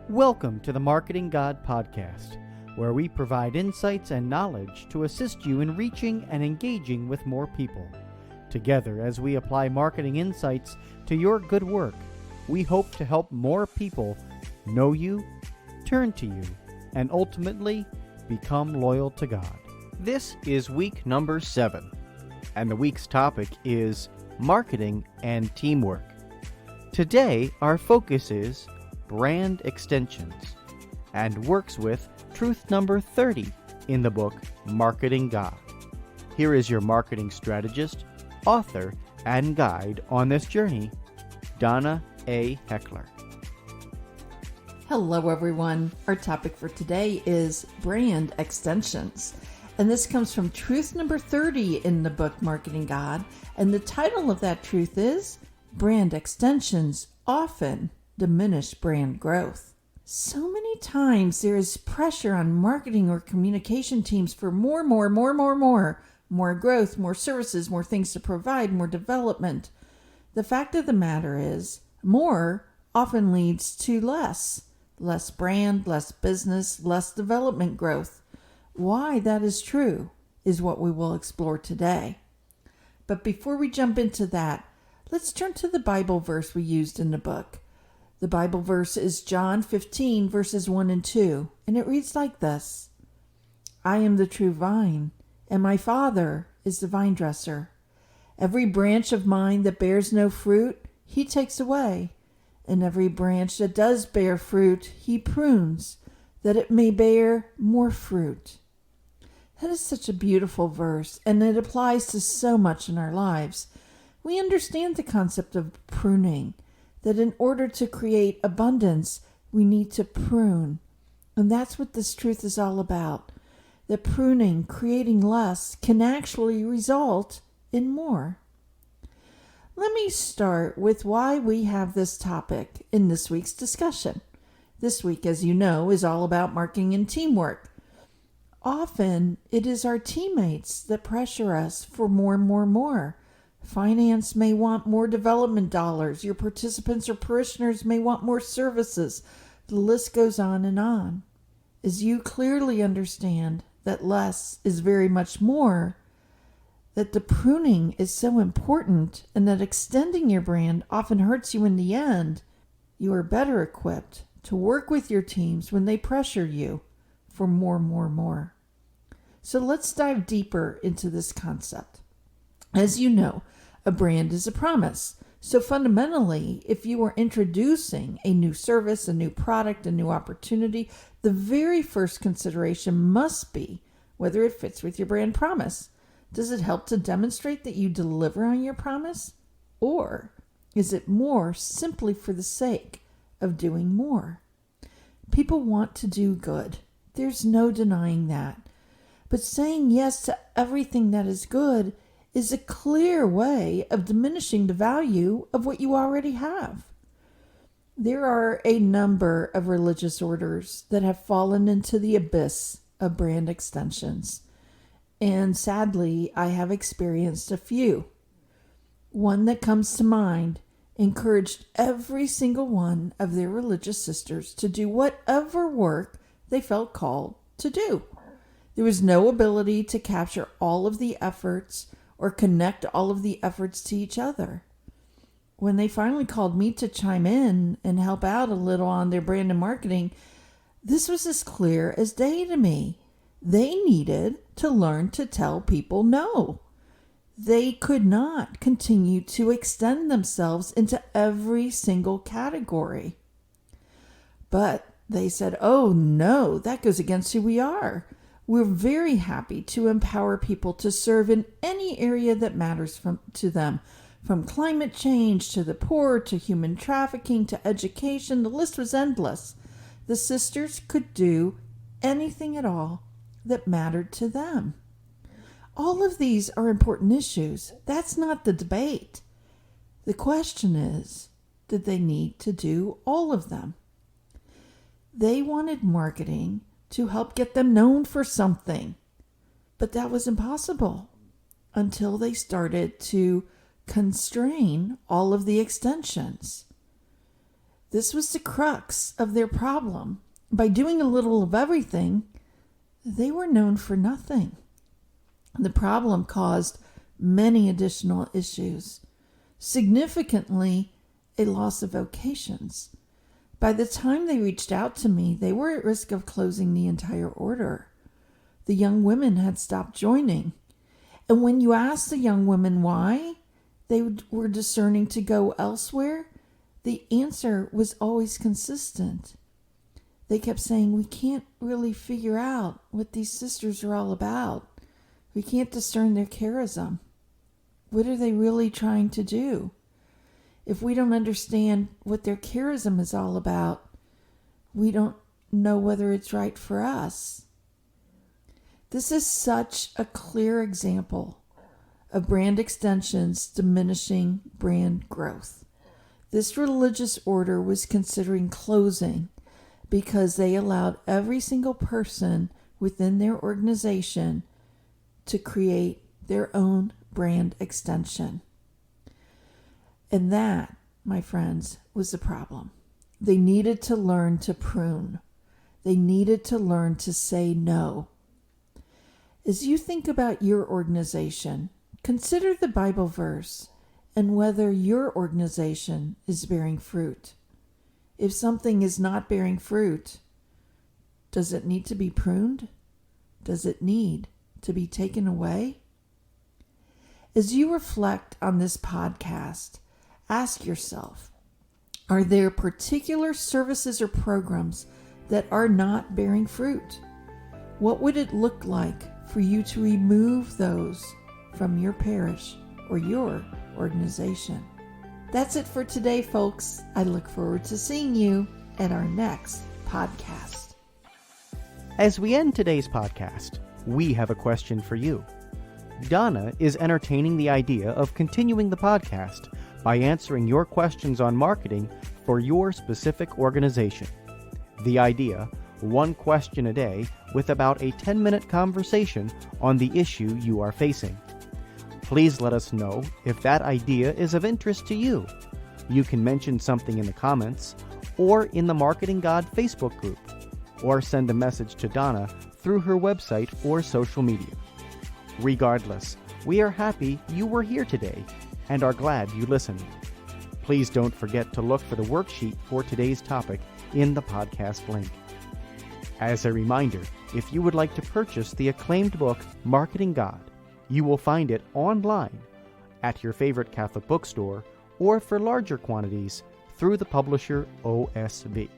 Welcome to the Marketing God Podcast, where we provide insights and knowledge to assist you in reaching and engaging with more people. Together, as we apply marketing insights to your good work, we hope to help more people know you, turn to you, and ultimately become loyal to God. This is week number 7, and the week's topic is marketing and teamwork. Today, our focus is brand extensions, and works with truth number 30 in the book Marketing God. Here is your marketing strategist, author, and guide on this journey, Donna A. Heckler. Hello everyone. Our topic for today is brand extensions. And this comes from truth number 30 in the book Marketing God. And the title of that truth is Brand Extensions Often Diminish Brand Growth. So many times there is pressure on marketing or communication teams for more growth, more services, more things to provide, more development. The fact of the matter is, more often leads to less brand, less business, less development growth. Why that is true is what we will explore today. But before we jump into that, let's turn to the Bible verse we used in the book. The Bible verse is John 15, verses 1 and 2, and it reads like this: I am the true vine, and my Father is the vine dresser. Every branch of mine that bears no fruit, he takes away, and every branch that does bear fruit, he prunes, that it may bear more fruit. That is such a beautiful verse, and it applies to so much in our lives. We understand the concept of pruning, that in order to create abundance, we need to prune. And that's what this truth is all about. That pruning, creating less, can actually result in more. Let me start with why we have this topic in this week's discussion. This week, as you know, is all about marketing and teamwork. Often, it is our teammates that pressure us for more. Finance may want more development dollars. Your participants or parishioners may want more services. The list goes on and on. As you clearly understand that less is very much more, that the pruning is so important, and that extending your brand often hurts you in the end, you are better equipped to work with your teams when they pressure you for more. So let's dive deeper into this concept. As you know, a brand is a promise. So fundamentally, if you are introducing a new service, a new product, a new opportunity, the very first consideration must be whether it fits with your brand promise. Does it help to demonstrate that you deliver on your promise? Or is it more simply for the sake of doing more? People want to do good. There's no denying that. But saying yes to everything that is good is a clear way of diminishing the value of what you already have. There are a number of religious orders that have fallen into the abyss of brand extensions. And sadly, I have experienced a few. One that comes to mind encouraged every single one of their religious sisters to do whatever work they felt called to do. There was no ability to capture all of the efforts or connect all of the efforts to each other. When they finally called me to chime in and help out a little on their brand and marketing, this was as clear as day to me. They needed to learn to tell people no. They could not continue to extend themselves into every single category. But they said, oh no, that goes against who we are. We're very happy to empower people to serve in any area that matters to them, from climate change to the poor to human trafficking to education. The list was endless. The sisters could do anything at all that mattered to them. All of these are important issues. That's not the debate. The question is, did they need to do all of them? They wanted marketing to help get them known for something. But that was impossible until they started to constrain all of the extensions. This was the crux of their problem. By doing a little of everything, they were known for nothing. The problem caused many additional issues. Significantly, a loss of vocations. By the time they reached out to me, they were at risk of closing the entire order. The young women had stopped joining. And when you asked the young women why they were discerning to go elsewhere, the answer was always consistent. They kept saying, we can't really figure out what these sisters are all about. We can't discern their charism. What are they really trying to do? If we don't understand what their charism is all about, we don't know whether it's right for us. This is such a clear example of brand extensions diminishing brand growth. This religious order was considering closing because they allowed every single person within their organization to create their own brand extension. And that, my friends, was the problem. They needed to learn to prune. They needed to learn to say no. As you think about your organization, consider the Bible verse and whether your organization is bearing fruit. If something is not bearing fruit, does it need to be pruned? Does it need to be taken away? As you reflect on this podcast, ask yourself, are there particular services or programs that are not bearing fruit? What would it look like for you to remove those from your parish or your organization? That's it for today, folks. I look forward to seeing you at our next podcast. As we end today's podcast, we have a question for you. Donna is entertaining the idea of continuing the podcast by answering your questions on marketing for your specific organization. The idea, one question a day with about a 10-minute conversation on the issue you are facing. Please let us know if that idea is of interest to you. You can mention something in the comments or in the Marketing God Facebook group, or send a message to Donna through her website or social media. Regardless, we are happy you were here today and are glad you listened. Please don't forget to look for the worksheet for today's topic in the podcast link. As a reminder, if you would like to purchase the acclaimed book, Marketing God, you will find it online at your favorite Catholic bookstore or for larger quantities through the publisher OSB.